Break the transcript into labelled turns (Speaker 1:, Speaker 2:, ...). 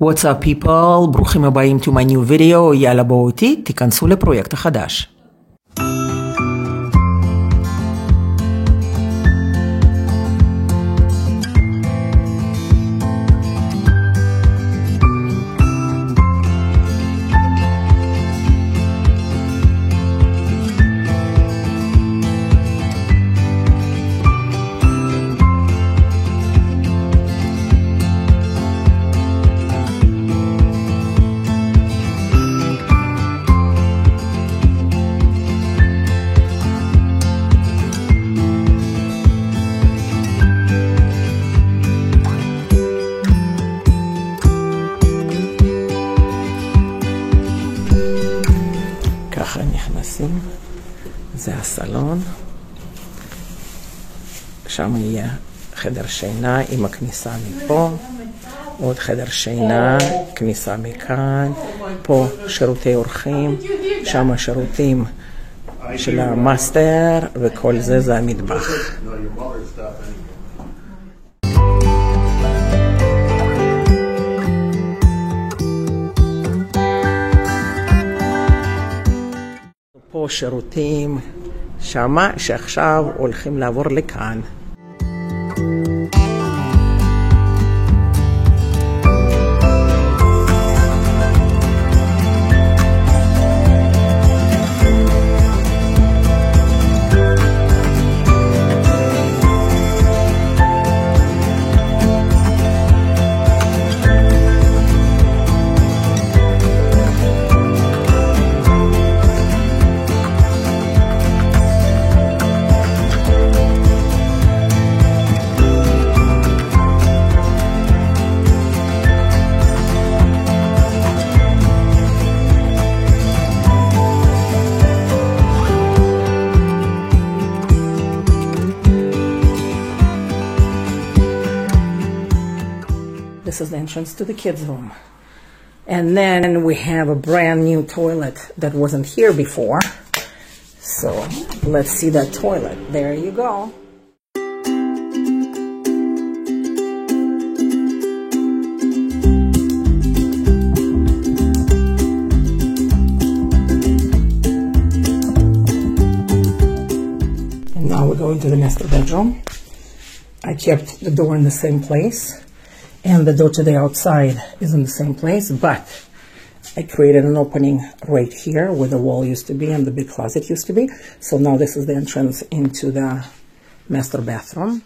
Speaker 1: What's up people? ברוכים הבאים to my new video. יאללה בואו איתי, תיכנסו לפרויקט החדש. ככה נכנסים, זה הסלון, שם יהיה חדר שינה עם הכניסה מפה, עוד חדר שינה, כניסה מכאן, פה שירותי אורחים, שם השירותים של המאסטר, וכל זה המטבח. פה שירותים שמה שעכשיו הולכים לעבור לכאן. This is the entrance to the kids' room. And then we have a brand new toilet that wasn't here before. So let's see that toilet. There you go. And now we go into the master bedroom. I kept the door in the same place. And the door to the outside is in the same place, but I created an opening right here where the wall used to be and the big closet used to be. So now this is the entrance into the master bathroom.